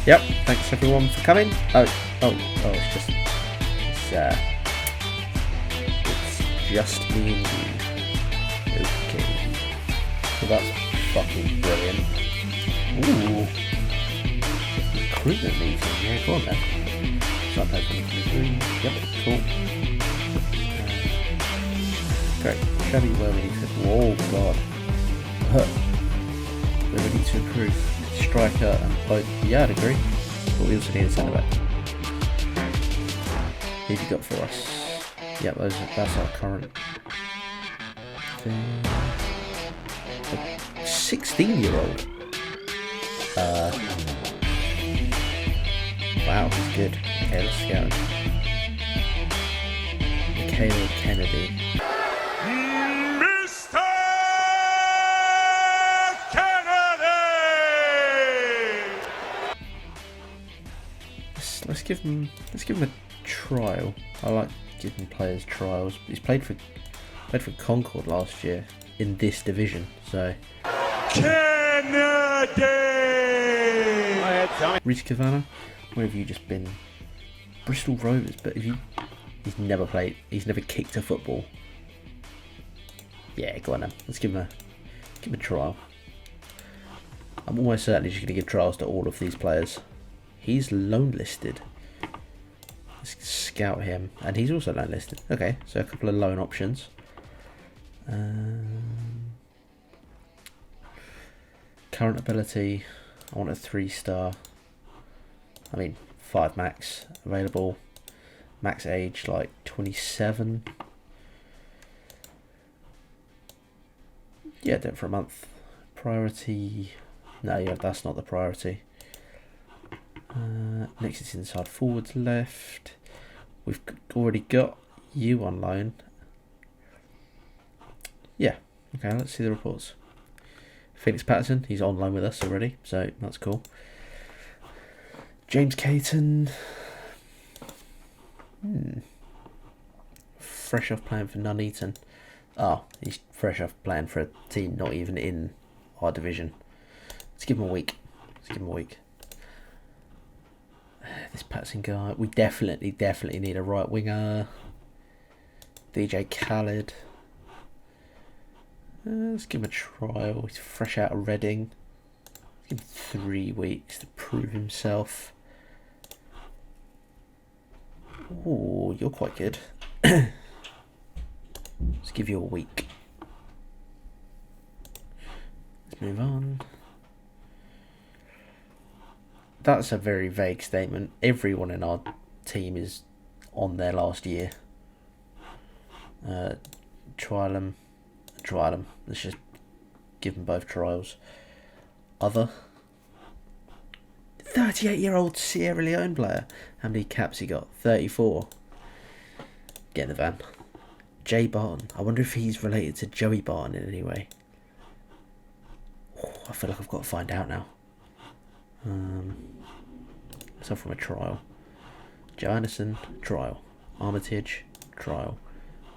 Yep, thanks everyone for coming. It's just me and you. Okay. So that's fucking brilliant. Ooh. Recruitment meeting, yeah, go on then. Start typing 23. Yep, cool. Great. Shabby where we need to. Whoa, god. Where we need to improve. Striker and both. Yeah, I'd agree. But we also need a centre back. Who have you got for us? Yep, that's our current thing. A 16-year-old. Wow, he's good. Okay, let's scout him. Michael Kennedy. Mr. Kennedy! Let's give him a trial. I like giving players trials. He's played for Concord last year in this division, so. Kennedy! Reece Cavana, where have you just been? Bristol Rovers, but he's never played. He's never kicked a football. Yeah, go on then. Let's give him a trial. I'm almost certainly just going to give trials to all of these players. He's loan listed. Let's scout him, and he's also loan listed. Okay, so a couple of loan options. Current ability, I want a 3-star. I mean 5 max available. Max age like 27. Yeah, do it for a month. Priority. No, yeah, that's not the priority. Next it's inside forwards left. We've already got you on loan. Yeah, okay, let's see the reports. Felix Patterson, he's on loan with us already, so that's cool. James Caton. Fresh off playing for Nuneaton. Oh, he's fresh off playing for a team not even in our division. Let's give him a week. This Patterson guy, we definitely need a right winger. DJ Khaled. Let's give him a trial. He's fresh out of Reading. Give him 3 weeks to prove himself. Oh, you're quite good. Let's give you a week. Let's move on. That's a very vague statement. Everyone in our team is on their last year. Trial them. Let's just give them both trials. Other 38-year-old Sierra Leone player. How many caps he got? 34. Get in the van. Jay Barton. I wonder if he's related to Joey Barton in any way. I feel like I've got to find out now. So from a trial. Joe Anderson, trial. Armitage, trial.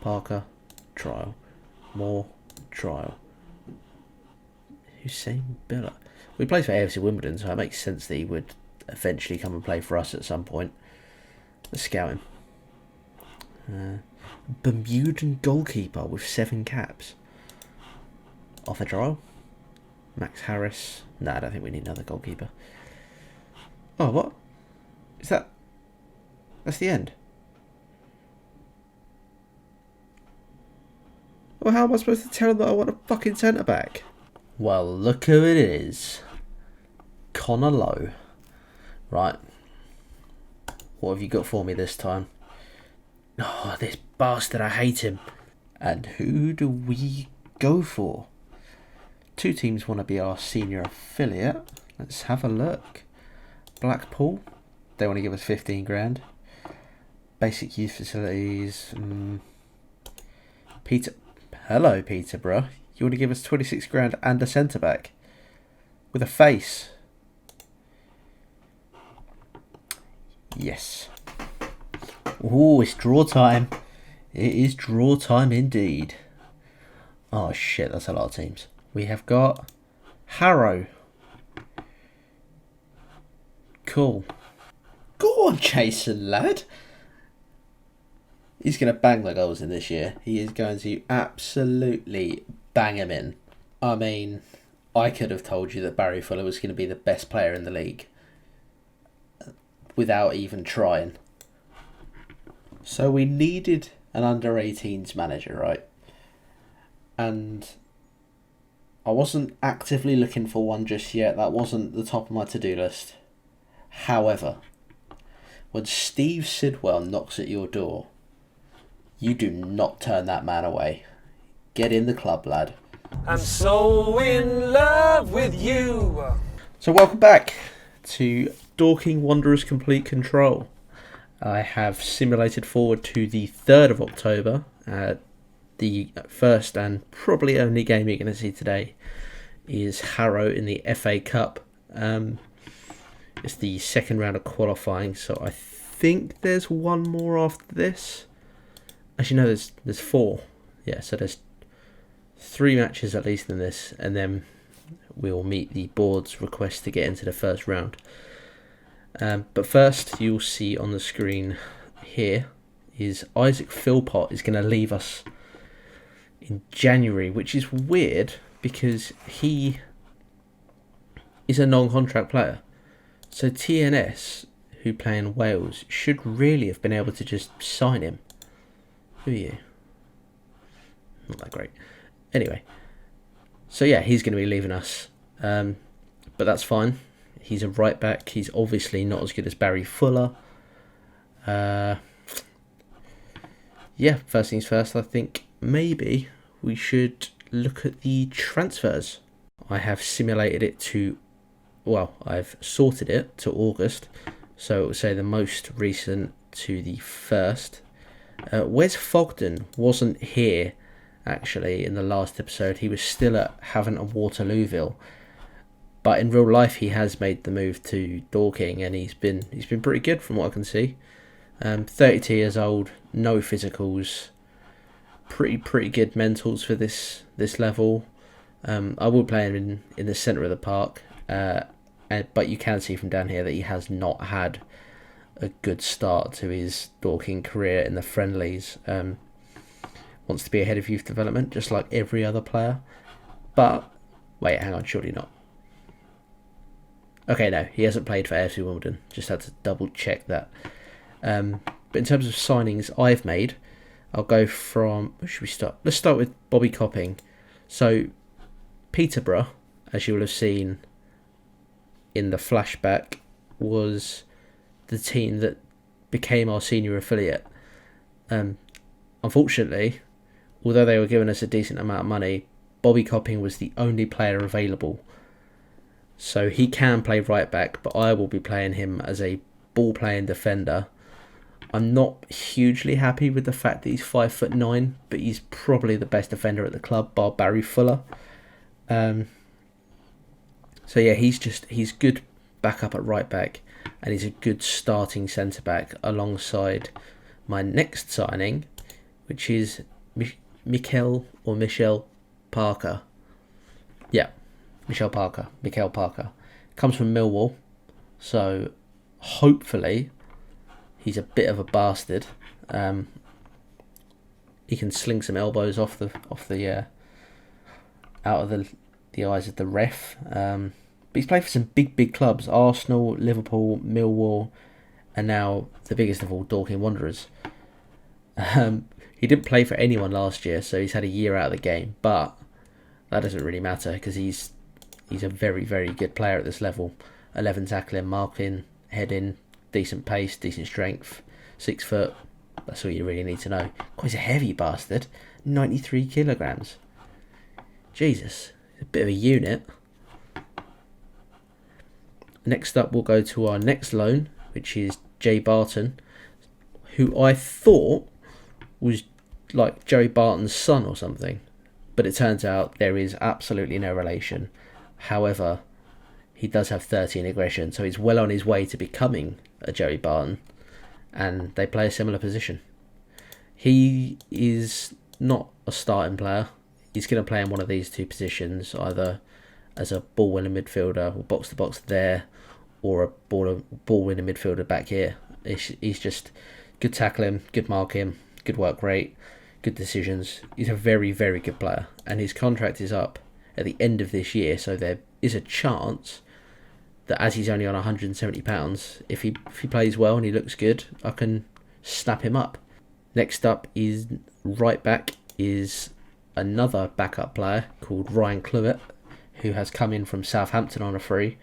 Parker, trial. Moore, trial. Hussein Billa. We play for AFC Wimbledon, so it makes sense that he would eventually come and play for us at some point. Let's scout him. Bermudan goalkeeper with 7 caps. Off a trial. Max Harris. No, I don't think we need another goalkeeper. Oh, what? Is that... That's the end? Well, how am I supposed to tell him that I want a fucking centre-back? Well, look who it is. Connor Lowe. Right. What have you got for me this time? Oh, this bastard, I hate him. And who do we go for? 2 teams want to be our senior affiliate. Let's have a look. Blackpool. They want to give us 15 grand. Basic youth facilities. Hello, Peterborough. You want to give us 26 grand and a centre back with a face? Yes. Oh, it's draw time. It is draw time indeed. Oh shit, that's a lot of teams. We have got Harrow, Cool. Go on, Jason, lad. He's going to bang the goals in this year. He is going to absolutely bang them in. I mean, I could have told you that Barry Fuller was going to be the best player in the league without even trying. So we needed an under-18s manager, right? And I wasn't actively looking for one just yet. That wasn't the top of my to-do list. However, when Steve Sidwell knocks at your door, you do not turn that man away. Get in the club, lad. I'm so in love with you. So welcome back to Dorking Wanderers Complete Control. I have simulated forward to the 3rd of October. The first and probably only game you're going to see today is Harrow in the FA Cup. It's the second round of qualifying, so I think there's one more after this. Actually, no, there's 4. Yeah, so there's 3 matches at least in this, and then we'll meet the board's request to get into the first round. But first, you'll see on the screen here is Isaac Philpott is going to leave us in January, which is weird because he is a non-contract player. So TNS, who play in Wales, should really have been able to just sign him. Who are you? Not that great. Anyway, so yeah, he's going to be leaving us. But that's fine. He's a right back. He's obviously not as good as Barry Fuller. Yeah, first things first, I think maybe we should look at the transfers. I have simulated it to, well, I've sorted it to August. So it will say the most recent to the first. Wes Fogden wasn't here actually in the last episode. He was still at Havant and Waterlooville, but in real life he has made the move to Dorking, and he's been pretty good from what I can see. 32 years old, no physicals, pretty good mentals for this level. I will play him in the centre of the park, but you can see from down here that he has not had a good start to his Dorking career in the friendlies. Wants to be ahead of youth development, just like every other player. But, wait, hang on, surely not. Okay, no, he hasn't played for AFC Wimbledon. Just had to double check that. But in terms of signings I've made, I'll go from... Where should we start? Let's start with Bobby Copping. So, Peterborough, as you will have seen in the flashback, was the team that became our senior affiliate. Unfortunately, although they were giving us a decent amount of money, Bobby Copping was the only player available. So he can play right back, but I will be playing him as a ball-playing defender. I'm not hugely happy with the fact that he's 5'9", but he's probably the best defender at the club, bar Barry Fuller. So yeah, he's good backup at right back, and he's a good starting centre back alongside my next signing, which is Mikel Parker. Yeah, Mikel Parker. Comes from Millwall, so hopefully he's a bit of a bastard. He can sling some elbows off the out of the eyes of the ref. But he's played for some big clubs: Arsenal, Liverpool, Millwall, and now the biggest of all, Dorking Wanderers. He didn't play for anyone last year, so he's had a year out of the game. But that doesn't really matter because he's a very good player at this level. 11 tackling, marking, heading, decent pace, decent strength, 6 foot. That's all you really need to know. God, he's a heavy bastard. 93 kilograms. Jesus, a bit of a unit. Next up, we'll go to our next loan, which is Jay Barton, who I thought was like Joey Barton's son or something, but it turns out there is absolutely no relation. However, he does have 30 in aggression, so he's well on his way to becoming a Joey Barton, and they play a similar position. He is not a starting player. He's going to play in one of these two positions, either as a ball-winning midfielder or box-to-box there, or a ball winning midfielder back here. He's just good tackling, good marking, good work rate, good decisions. He's a very, very good player, and his contract is up at the end of this year, so there is a chance that as he's only on £170, if he plays well and he looks good, I can snap him up. Next up is right back is another backup player called Ryan Clewett, who has come in from Southampton on a free.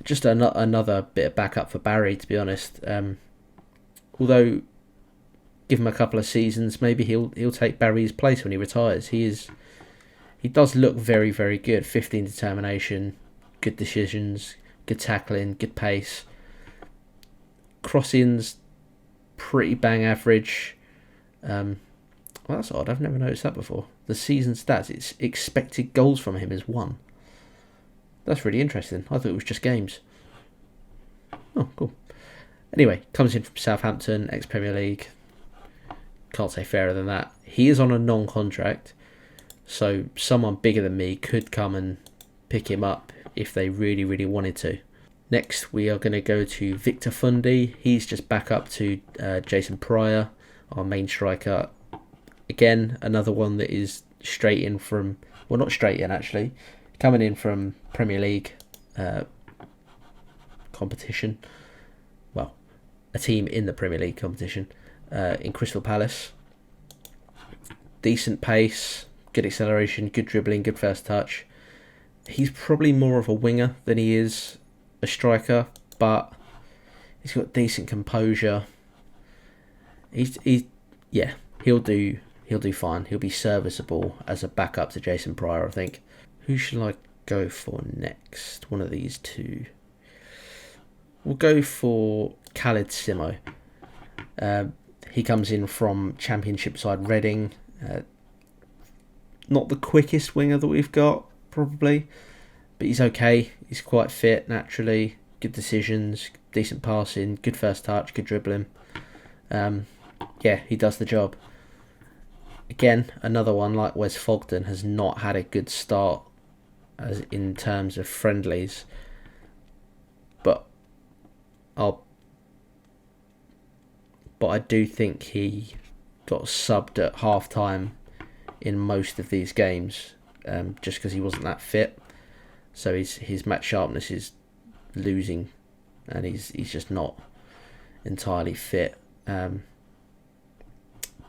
Just another bit of backup for Barry, to be honest. Although, give him a couple of seasons, maybe he'll take Barry's place when he retires. He does look very, very good. 15 determination, good decisions, good tackling, good pace. Crossings, pretty bang average. Well, that's odd. I've never noticed that before. The season stats, it's expected goals from him is 1. That's really interesting. I thought it was just games. Oh, cool. Anyway, comes in from Southampton, ex-Premier League. Can't say fairer than that. He is on a non-contract, so someone bigger than me could come and pick him up if they really, really wanted to. Next, we are going to go to Victor Fundy. He's just back up to Jason Pryor, our main striker. Again, another one that is straight in from... Well, not straight in, actually. Coming in from Premier League competition. Well, a team in the Premier League competition in Crystal Palace. Decent pace, good acceleration, good dribbling, good first touch. He's probably more of a winger than he is a striker, but he's got decent composure. He'll do fine. He'll be serviceable as a backup to Jason Pryor, I think. Who should I go for next? One of these two. We'll go for Khalid Simo. He comes in from Championship side Reading. Not the quickest winger that we've got, probably, but he's okay. He's quite fit naturally. Good decisions, decent passing, good first touch, good dribbling. He does the job. Again, another one like Wes Fogden has not had a good start as in terms of friendlies, but I do think he got subbed at half time in most of these games, just because he wasn't that fit. So his match sharpness is losing, and he's just not entirely fit. But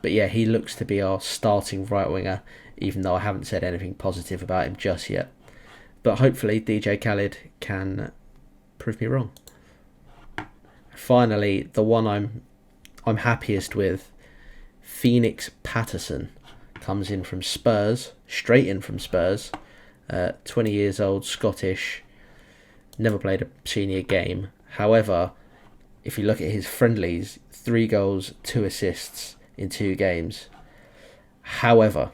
yeah, he looks to be our starting right winger, even though I haven't said anything positive about him just yet. But hopefully DJ Khalid can prove me wrong. Finally, the one I'm happiest with, Phoenix Patterson, comes in from Spurs, straight in from Spurs. 20 years old, Scottish, never played a senior game. However, if you look at his friendlies, 3 goals, 2 assists in 2 games. However,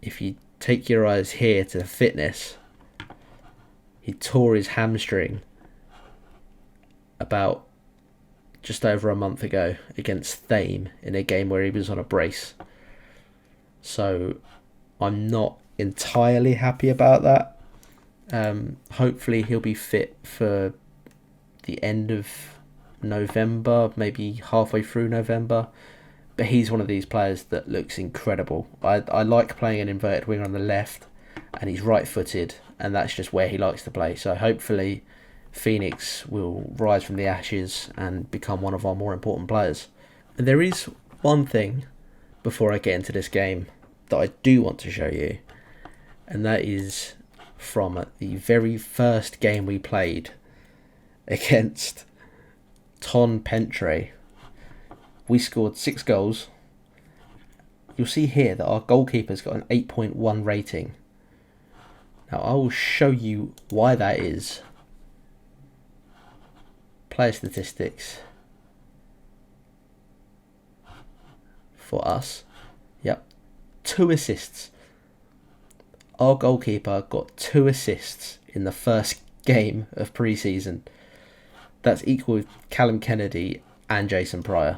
if you take your eyes here to the fitness, he tore his hamstring about just over a month ago against Thame in a game where he was on a brace. So I'm not entirely happy about that. Hopefully he'll be fit for the end of November, maybe halfway through November. But he's one of these players that looks incredible. I like playing an inverted winger on the left, and he's right-footed, and that's just where he likes to play. So hopefully Phoenix will rise from the ashes and become one of our more important players. And there is one thing before I get into this game that I do want to show you, and that is from the very first game we played against Ton Pentre. We scored 6 goals. You'll see here that our goalkeeper's got an 8.1 rating. Now I will show you why that is. Player statistics for us. Yep. 2 assists. Our goalkeeper got 2 assists in the first game of pre-season. That's equal with Callum Kennedy and Jason Pryor.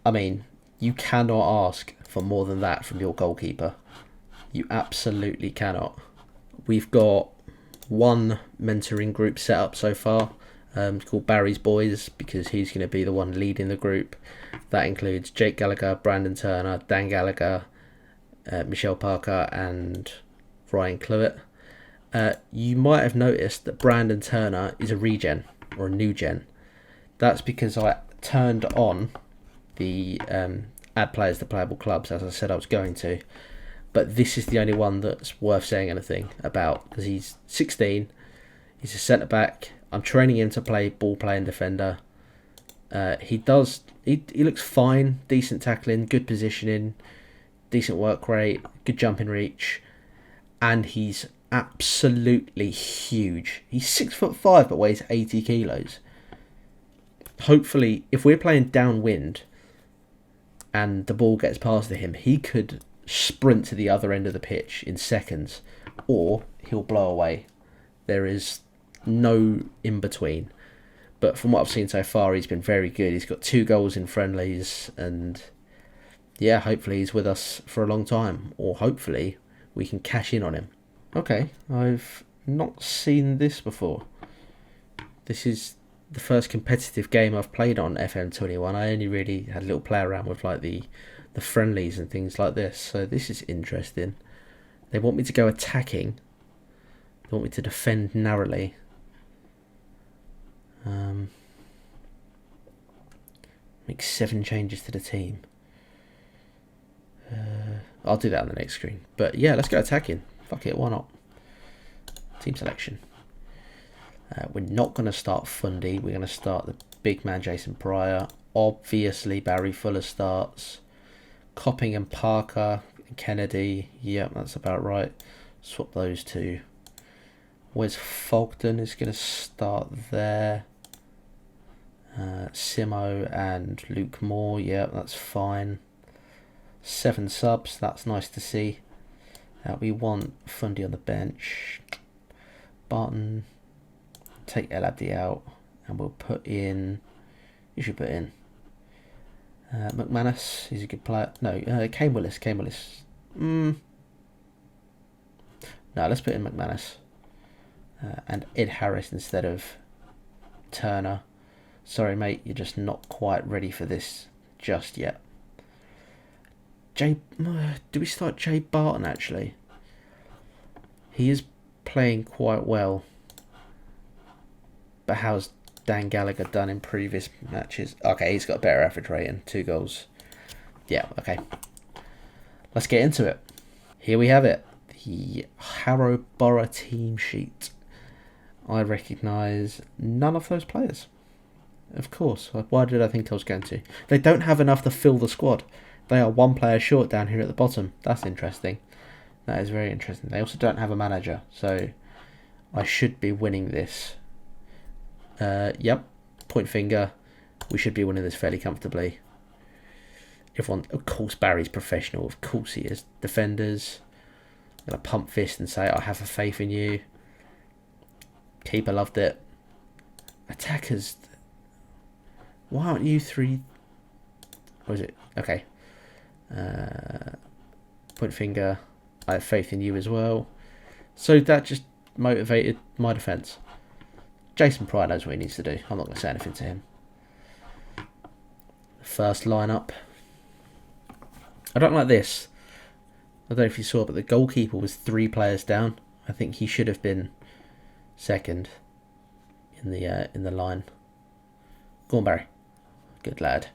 I mean, you cannot ask for more than that from your goalkeeper. You absolutely cannot. We've got one mentoring group set up so far. It's called Barry's Boys because he's going to be the one leading the group. That includes Jake Gallagher, Brandon Turner, Dan Gallagher, Michelle Parker and Ryan Cluett. You might have noticed that Brandon Turner is a regen or a new gen. That's because I turned on the add players to playable clubs as I said I was going to. But this is the only one that's worth saying anything about because he's 16. He's a centre back. I'm training him to play ball playing defender. He looks fine, decent tackling, good positioning, decent work rate, good jumping reach, and he's absolutely huge. He's 6'5" but weighs 80 kilos. Hopefully, if we're playing downwind and the ball gets past to him, he could sprint to the other end of the pitch in seconds, or he'll blow away. There is no in between. But from what I've seen so far, he's been very good. He's got 2 goals in friendlies, and yeah, hopefully he's with us for a long time, or hopefully we can cash in on him. Okay, I've not seen this before. This is the first competitive game I've played on FM21. I only really had a little play around with like the friendlies and things like this, so this is interesting. They want me to go attacking. They want me to defend narrowly. Make 7 changes to the team. I'll do that on the next screen. But yeah, let's go attacking. Fuck it, why not? Team selection. We're not going to start Fundy. We're going to start the big man Jason Pryor. Obviously, Barry Fuller starts. Copping and Parker and Kennedy. Yep, that's about right. Swap those 2. Wes Fogden is going to start there. Simo and Luke Moore. Yep, that's fine. 7 subs. That's nice to see. We want Fundy on the bench. Barton. Take El Abdi out. And we'll put in... You should put in... McManus, he's a good player. No, Kane Willis. No, let's put in McManus. And Ed Harris instead of Turner. Sorry, mate, you're just not quite ready for this just yet. Do we start Jay Barton, actually? He is playing quite well. But how's Dan Gallagher done in previous matches? Okay, he's got a better average rating. 2 goals. Yeah, okay. Let's get into it. Here we have it. The Harrow Borough team sheet. I recognise none of those players. Of course. Why did I think I was going to? They don't have enough to fill the squad. They are 1 player short down here at the bottom. That's interesting. That is very interesting. They also don't have a manager. So I should be winning this. Yep. Point finger. We should be winning this fairly comfortably. Everyone, of course, Barry's professional. Of course he is. Defenders. I'm going to pump fist and say, I have a faith in you. Keeper loved it. Attackers. Why aren't you 3? What is it? Okay. Point finger. I have faith in you as well. So that just motivated my defence. Jason Pryor knows what he needs to do. I'm not going to say anything to him. First lineup. I don't like this. I don't know if you saw, but the goalkeeper was 3 players down. I think he should have been second in the line. Go on, Barry. Good lad.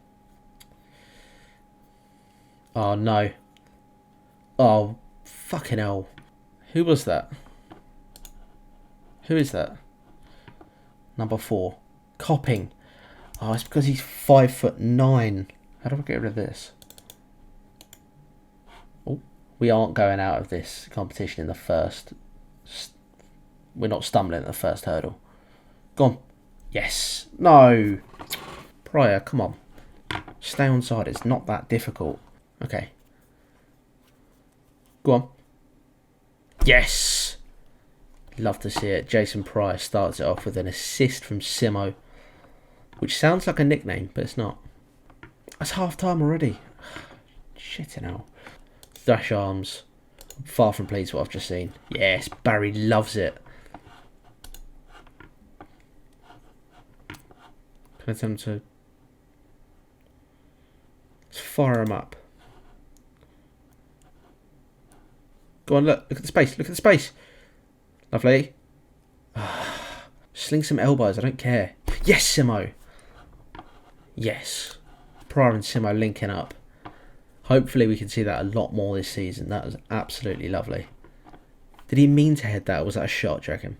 Oh no. Oh fucking hell. Who was that? Who is that? Number 4. Copping. Oh, it's because he's 5'9". How do I get rid of this? Oh, we aren't going out of this competition in the first. We're not stumbling at the first hurdle. Go on. Yes. No. Pryor, come on. Stay on side. It's not that difficult. Okay. Go on. Yes. Love to see it. Jason Pryor starts it off with an assist from Simo, which sounds like a nickname, but it's not. That's half time already. Shitting hell. Thrash arms. Far from pleased with what I've just seen. Yes, Barry loves it. Can I tell him to... Let's fire him up. Go on, look at the space, look at the space. Lovely. Sling some elbows, I don't care. Yes, Simo. Yes. Pryor and Simo linking up. Hopefully we can see that a lot more this season. That was absolutely lovely. Did he mean to head that, or was that a shot, do you reckon?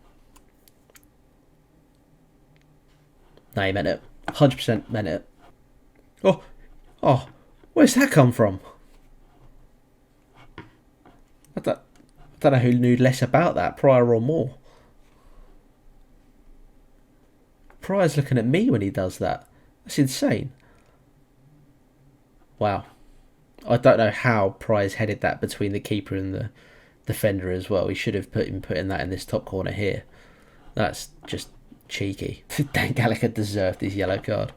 No, he meant it. 100% meant it. Oh, where's that come from? I don't know who knew less about that, Pryor or more. Pryor's looking at me when he does that. That's insane. Wow. I don't know how Pryor's headed that between the keeper and the defender as well. He should have putting that in this top corner here. That's just cheeky. Dan Gallagher deserved his yellow card.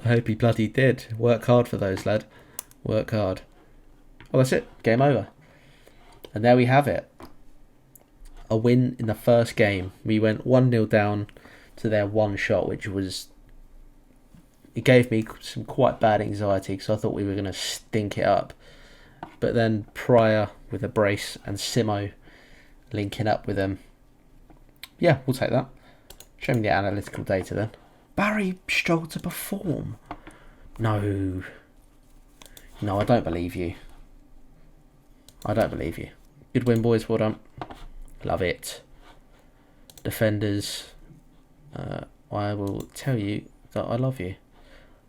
I hope he bloody did. Work hard for those, lad. Work hard. Oh, that's it. Game over. And there we have it. A win in the first game. We went 1-0 down to their one shot, which was... It gave me some quite bad anxiety because I thought we were going to stink it up. But then Pryor with a brace and Simo linking up with them. Yeah, we'll take that. Show me the analytical data then. Barry struggled to perform. No, I don't believe you. I don't believe you. Good win, boys. Well done. Love it. Defenders, I will tell you that I love you.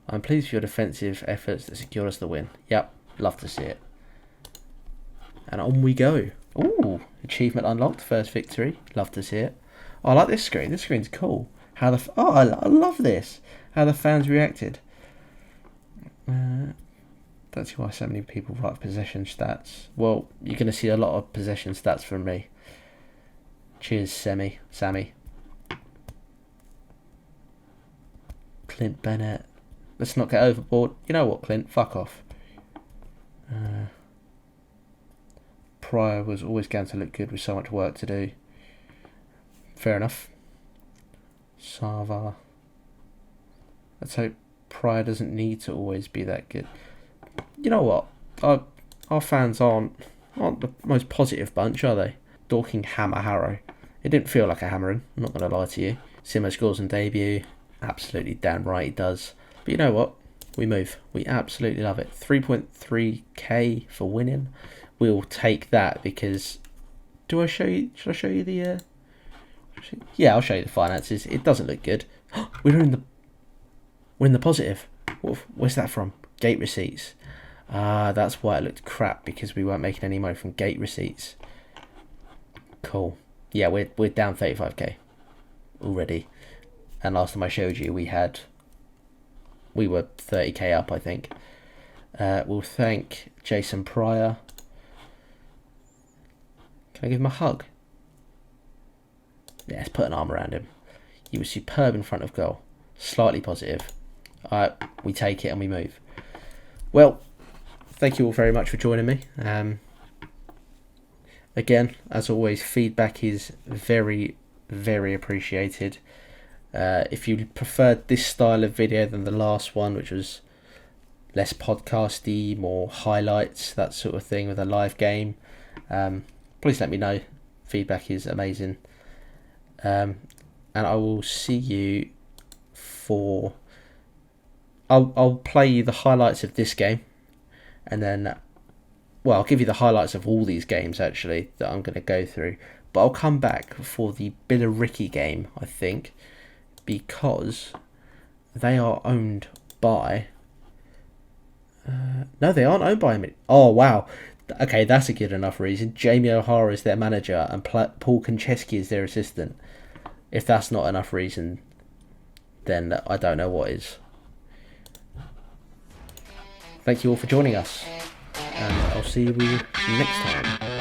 I'm pleased with your defensive efforts that secure us the win. Yep, love to see it. And on we go. Ooh, achievement unlocked, first victory. Love to see it. I like this screen. This screen's cool. I love this. How the fans reacted. That's why so many people write possession stats. Well, you're going to see a lot of possession stats from me. Cheers, Sammy. Clint Bennett. Let's not get overboard. You know what, Clint? Fuck off. Pryor was always going to look good with so much work to do. Fair enough. Sava. Let's hope Pryor doesn't need to always be that good. You know what? Our fans aren't the most positive bunch, are they? Dorking hammer Harrow. It didn't feel like a hammering, I'm not going to lie to you. Simo scores on debut. Absolutely damn right he does. But you know what? We move. We absolutely love it. 3.3k for winning. We'll take that because... Should I show you the... Yeah, I'll show you the finances. It doesn't look good. We're in the positive. Where's that from? Gate receipts. That's why it looked crap, because we weren't making any money from gate receipts. Cool. Yeah, we're down 35k already. And last time I showed you, we were 30k up, I think. We'll thank Jason Pryor. Can I give him a hug? Yeah, let's put an arm around him. He was superb in front of goal. Slightly positive. We take it and we move. Well, thank you all very much for joining me. Again, as always, feedback is very, very appreciated. If you preferred this style of video than the last one, which was less podcasty, more highlights, that sort of thing with a live game, please let me know. Feedback is amazing. And I will see you for... I'll play you the highlights of this game, and then, well, I'll give you the highlights of all these games actually that I'm going to go through, but I'll come back for the Billericay game, I think, because they are owned by... no, they aren't owned by me. Oh, wow. Okay, that's a good enough reason. Jamie O'Hara is their manager and Paul Konchesky is their assistant. If that's not enough reason, then I don't know what is. Thank you all for joining us, and I'll see you next time.